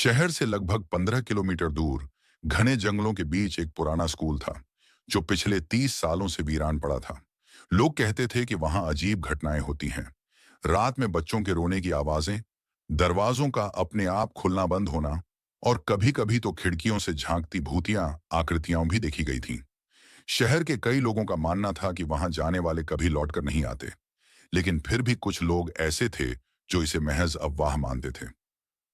शहर से लगभग 15 किलोमीटर दूर घने जंगलों के बीच एक पुराना स्कूल था जो पिछले 30 सालों से वीरान पड़ा था। लोग कहते थे कि वहां अजीब घटनाएं होती हैं। रात में बच्चों के रोने की आवाजें, दरवाजों का अपने आप खुलना बंद होना और कभी-कभी तो खिड़कियों से झांकती भूतियां आकृतियां भी देखी गई थीं। शहर के कई लोगों का मानना था कि वहां जाने वाले कभी लौटकर नहीं आते, लेकिन फिर भी कुछ लोग ऐसे थे जो इसे महज अफवाह मानते थे।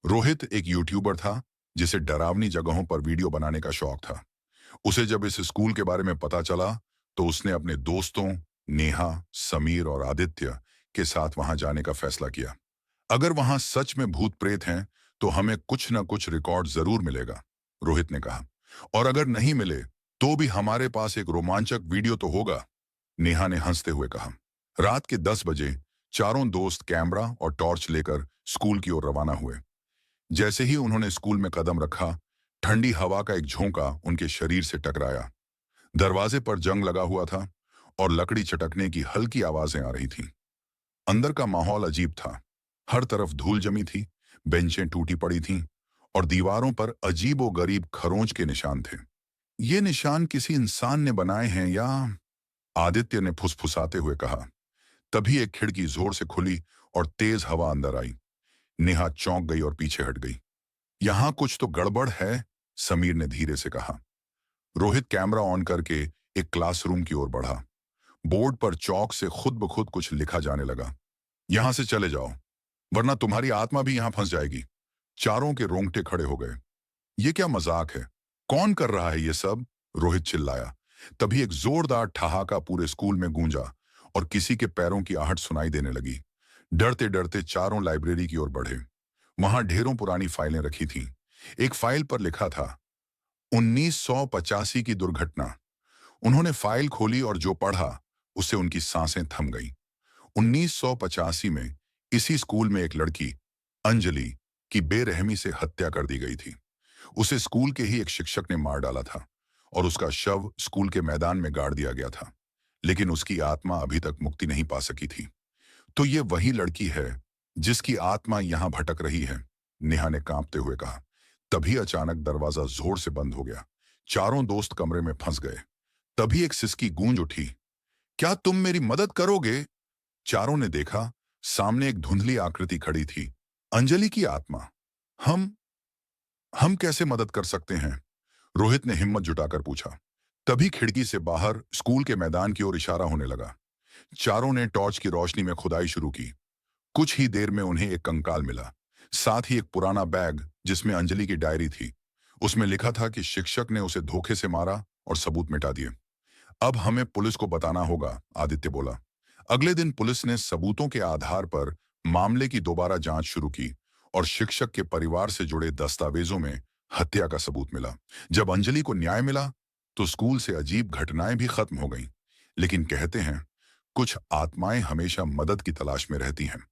रोहित एक यूट्यूबर था जिसे डरावनी जगहों पर वीडियो बनाने का शौक था। उसे जब इस स्कूल के बारे में पता चला तो उसने अपने दोस्तों नेहा, समीर और आदित्य के साथ वहां जाने का फैसला किया। अगर वहां सच में भूत प्रेत हैं तो हमें कुछ न कुछ रिकॉर्ड जरूर मिलेगा, रोहित ने कहा। और अगर नहीं मिले तो भी हमारे पास एक रोमांचक वीडियो तो होगा, नेहा ने हंसते हुए कहा। रात के 10 बजे चारों दोस्त कैमरा और टॉर्च लेकर स्कूल की ओर रवाना हुए। जैसे ही उन्होंने स्कूल में कदम रखा, ठंडी हवा का एक झोंका उनके शरीर से टकराया। दरवाजे पर जंग लगा हुआ था और लकड़ी चटकने की हल्की आवाजें आ रही थीं। अंदर का माहौल अजीब था। हर तरफ धूल जमी थी, बेंचें टूटी पड़ी थीं और दीवारों पर अजीबोगरीब खरोंच के निशान थे। ये निशान किसी इंसान ने बनाए हैं या? आदित्य ने फुसफुसाते हुए कहा। तभी एक खिड़की जोर से खुली और तेज हवा अंदर आई। नेहा चौंक गई और पीछे हट गई। यहां कुछ तो गड़बड़ है, समीर ने धीरे से कहा। रोहित कैमरा ऑन करके एक क्लासरूम की ओर बढ़ा। बोर्ड पर चौक से खुद ब खुद कुछ लिखा जाने लगा। यहां से चले जाओ, वरना तुम्हारी आत्मा भी यहां फंस जाएगी। चारों के रोंगटे खड़े हो गए। ये क्या मजाक है? कौन कर रहा है ये सब? रोहित चिल्लाया। तभी एक जोरदार ठहाका पूरे स्कूल में गूंजा और किसी के पैरों की आहट सुनाई देने लगी। डरते डरते चारों लाइब्रेरी की ओर बढ़े। वहां ढेरों पुरानी फाइलें रखी थीं। एक फाइल पर लिखा था 1985 की दुर्घटना। उन्होंने फाइल खोली और जो पढ़ा उससे उनकी सांसें थम गईं। 1985 में इसी स्कूल में एक लड़की, अंजलि, की बेरहमी से हत्या कर दी गई थी। उसे स्कूल के ही एक शिक्षक ने मार डाला था और उसका शव स्कूल के मैदान में गाड़ दिया गया था। लेकिन उसकी आत्मा अभी तक मुक्ति नहीं पा सकी थी। तो ये वही लड़की है जिसकी आत्मा यहां भटक रही है, नेहा ने कांपते हुए कहा। तभी अचानक दरवाजा जोर से बंद हो गया। चारों दोस्त कमरे में फंस गए। तभी एक सिसकी गूंज उठी। क्या तुम मेरी मदद करोगे? चारों ने देखा, सामने एक धुंधली आकृति खड़ी थी। अंजलि की आत्मा। हम हम कैसे मदद कर सकते हैं? रोहित ने हिम्मत जुटाकर पूछा। तभी खिड़की से बाहर स्कूल के मैदान की ओर इशारा होने लगा। चारों ने टॉर्च की रोशनी में खुदाई शुरू की। कुछ ही देर में उन्हें एक कंकाल मिला, साथ ही एक पुराना बैग जिसमें अंजलि की डायरी थी। उसमें लिखा था कि शिक्षक ने उसे धोखे से मारा और सबूत मिटा दिए। अब हमें पुलिस को बताना होगा, आदित्य बोला। अगले दिन पुलिस ने सबूतों के आधार पर मामले की दोबारा जांच शुरू की और शिक्षक के परिवार से जुड़े दस्तावेजों में हत्या का सबूत मिला। जब अंजलि को न्याय मिला तो स्कूल से अजीब घटनाएं भी खत्म हो गईं। लेकिन कहते हैं, कुछ आत्माएं हमेशा मदद की तलाश में रहती हैं।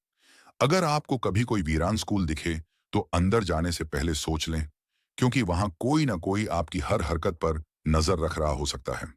अगर आपको कभी कोई वीरान स्कूल दिखे तो अंदर जाने से पहले सोच लें, क्योंकि वहां कोई ना कोई आपकी हर हरकत पर नजर रख रहा हो सकता है।